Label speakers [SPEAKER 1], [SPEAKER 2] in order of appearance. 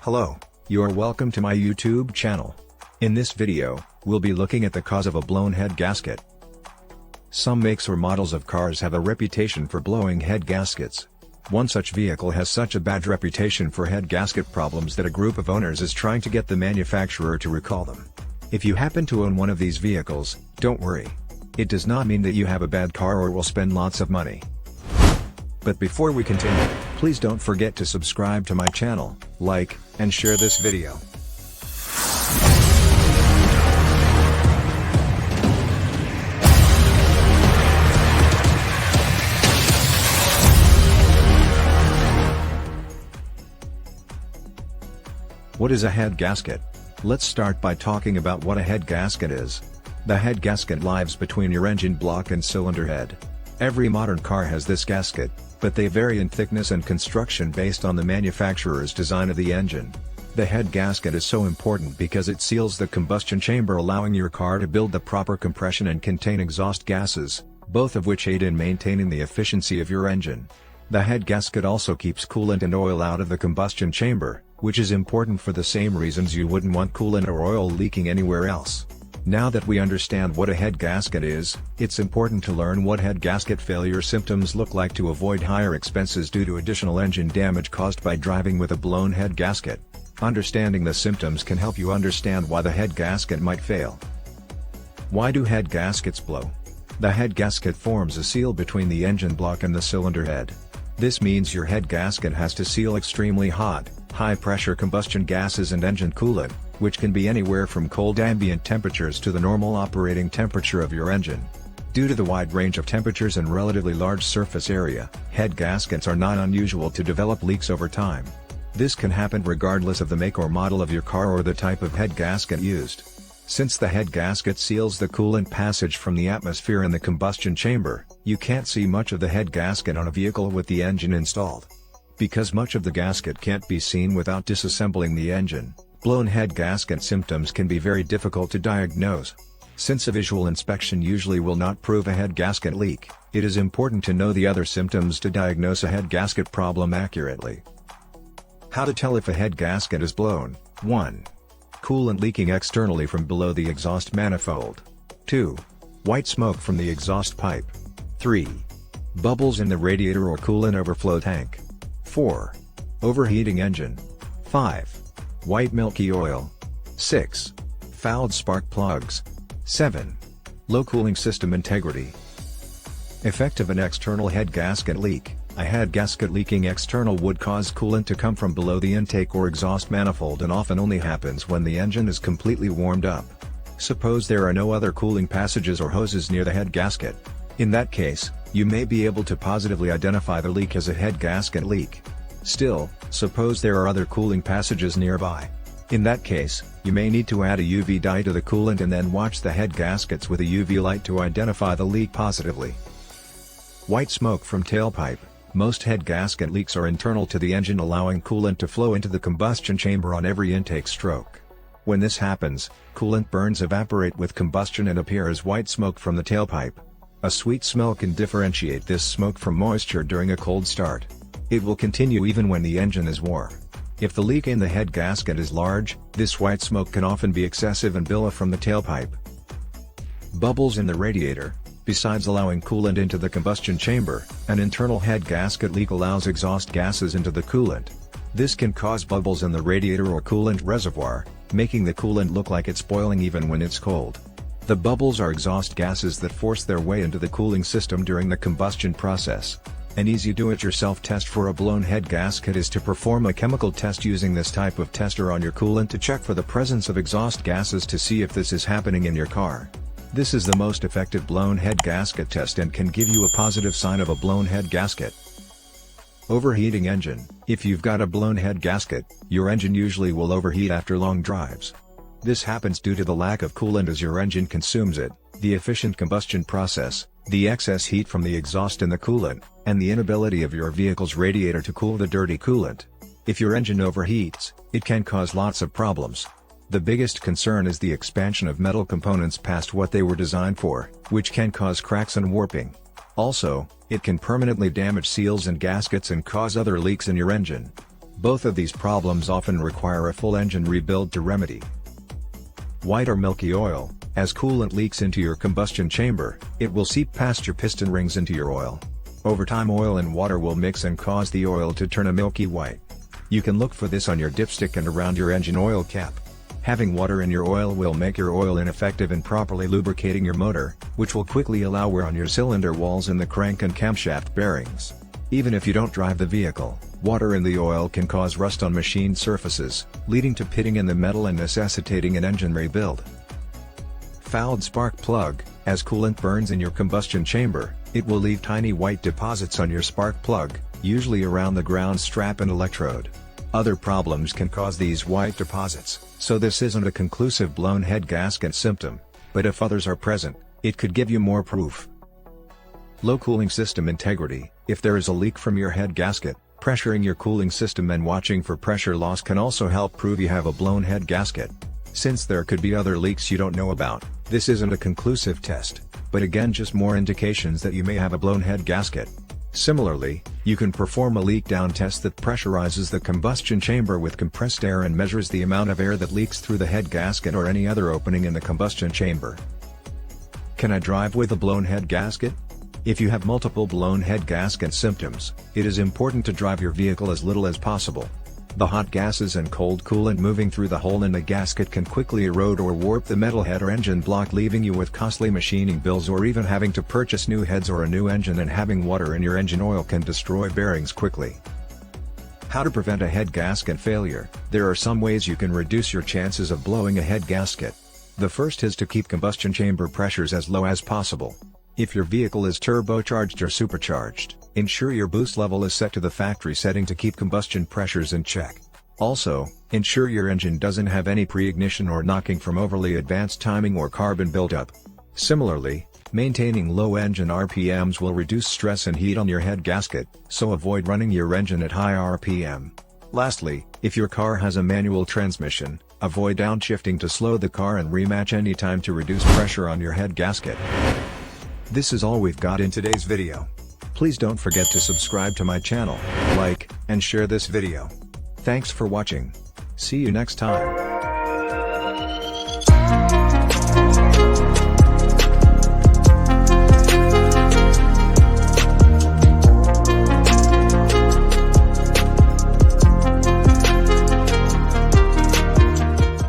[SPEAKER 1] Hello, you are welcome to my YouTube channel. In this video, we'll be looking at the cause of a blown head gasket. Some makes or models of cars have a reputation for blowing head gaskets. One such vehicle has such a bad reputation for head gasket problems that a group of owners is trying to get the manufacturer to recall them. If you happen to own one of these vehicles, don't worry. It does not mean that you have a bad car or will spend lots of money. But before we continue, please don't forget to subscribe to my channel, like, and share this video. What is a head gasket? Let's start by talking about what a head gasket is. The head gasket lies between your engine block and cylinder head. Every modern car has this gasket, but they vary in thickness and construction based on the manufacturer's design of the engine. The head gasket is so important because it seals the combustion chamber, allowing your car to build the proper compression and contain exhaust gases, both of which aid in maintaining the efficiency of your engine. The head gasket also keeps coolant and oil out of the combustion chamber, which is important for the same reasons you wouldn't want coolant or oil leaking anywhere else. Now that we understand what a head gasket is, it's important to learn what head gasket failure symptoms look like to avoid higher expenses due to additional engine damage caused by driving with a blown head gasket. Understanding the symptoms can help you understand why the head gasket might fail. Why do head gaskets blow? The head gasket forms a seal between the engine block and the cylinder head. This means your head gasket has to seal extremely hot, high-pressure combustion gases and engine coolant, which can be anywhere from cold ambient temperatures to the normal operating temperature of your engine. Due to the wide range of temperatures and relatively large surface area, head gaskets are not unusual to develop leaks over time. This can happen regardless of the make or model of your car or the type of head gasket used. Since the head gasket seals the coolant passage from the atmosphere in the combustion chamber, you can't see much of the head gasket on a vehicle with the engine installed. Because much of the gasket can't be seen without disassembling the engine, blown head gasket symptoms can be very difficult to diagnose. Since a visual inspection usually will not prove a head gasket leak, it is important to know the other symptoms to diagnose a head gasket problem accurately. How to tell if a head gasket is blown? 1. Coolant leaking externally from below the exhaust manifold. 2. White smoke from the exhaust pipe. 3. Bubbles in the radiator or coolant overflow tank. 4. Overheating engine. 5. White milky oil. 6. Fouled spark plugs. 7. Low cooling system integrity. Effect of an external head gasket leak. A head gasket leaking external would cause coolant to come from below the intake or exhaust manifold and often only happens when the engine is completely warmed up. Suppose there are no other cooling passages or hoses near the head gasket. In that case, you may be able to positively identify the leak as a head gasket leak. Still, suppose there are other cooling passages nearby. In that case, you may need to add a UV dye to the coolant and then watch the head gaskets with a UV light to identify the leak positively. White smoke from tailpipe. Most head gasket leaks are internal to the engine, allowing coolant to flow into the combustion chamber on every intake stroke. When this happens, coolant burns evaporate with combustion and appear as white smoke from the tailpipe. A sweet smell can differentiate this smoke from moisture during a cold start. It will continue even when the engine is warm. If the leak in the head gasket is large, this white smoke can often be excessive and billow from the tailpipe. Bubbles in the radiator. Besides allowing coolant into the combustion chamber, an internal head gasket leak allows exhaust gases into the coolant. This can cause bubbles in the radiator or coolant reservoir, making the coolant look like it's boiling even when it's cold. The bubbles are exhaust gases that force their way into the cooling system during the combustion process. An easy do-it-yourself test for a blown head gasket is to perform a chemical test using this type of tester on your coolant to check for the presence of exhaust gases to see if this is happening in your car. This is the most effective blown head gasket test and can give you a positive sign of a blown head gasket. Overheating engine. If you've got a blown head gasket, your engine usually will overheat after long drives. This happens due to the lack of coolant as your engine consumes it, the efficient combustion process, the excess heat from the exhaust in the coolant, and the inability of your vehicle's radiator to cool the dirty coolant. If your engine overheats, it can cause lots of problems. The biggest concern is the expansion of metal components past what they were designed for, which can cause cracks and warping. Also, it can permanently damage seals and gaskets and cause other leaks in your engine. Both of these problems often require a full engine rebuild to remedy. White or milky oil. As coolant leaks into your combustion chamber, it will seep past your piston rings into your oil. Over time, oil and water will mix and cause the oil to turn a milky white. You can look for this on your dipstick and around your engine oil cap. Having water in your oil will make your oil ineffective in properly lubricating your motor, which will quickly allow wear on your cylinder walls and the crank and camshaft bearings. Even if you don't drive the vehicle, water in the oil can cause rust on machined surfaces, leading to pitting in the metal and necessitating an engine rebuild. Fouled spark plug. As coolant burns in your combustion chamber, it will leave tiny white deposits on your spark plug, usually around the ground strap and electrode. Other problems can cause these white deposits, so this isn't a conclusive blown head gasket symptom, but if others are present, it could give you more proof. Low cooling system integrity. If there is a leak from your head gasket, pressuring your cooling system and watching for pressure loss can also help prove you have a blown head gasket. Since there could be other leaks you don't know about, this isn't a conclusive test, but again just more indications that you may have a blown head gasket. Similarly, you can perform a leak down test that pressurizes the combustion chamber with compressed air and measures the amount of air that leaks through the head gasket or any other opening in the combustion chamber. Can I drive with a blown head gasket? If you have multiple blown head gasket symptoms, it is important to drive your vehicle as little as possible. The hot gases and cold coolant moving through the hole in the gasket can quickly erode or warp the metal head or engine block, leaving you with costly machining bills or even having to purchase new heads or a new engine, and having water in your engine oil can destroy bearings quickly. How to prevent a head gasket failure? There are some ways you can reduce your chances of blowing a head gasket. The first is to keep combustion chamber pressures as low as possible. If your vehicle is turbocharged or supercharged, ensure your boost level is set to the factory setting to keep combustion pressures in check. Also, ensure your engine doesn't have any pre-ignition or knocking from overly advanced timing or carbon buildup. Similarly, maintaining low engine RPMs will reduce stress and heat on your head gasket, so avoid running your engine at high RPM. Lastly, if your car has a manual transmission, avoid downshifting to slow the car and rematch any time to reduce pressure on your head gasket. This is all we've got in today's video. Please don't forget to subscribe to my channel, like, and share this video. Thanks for watching. See you next time.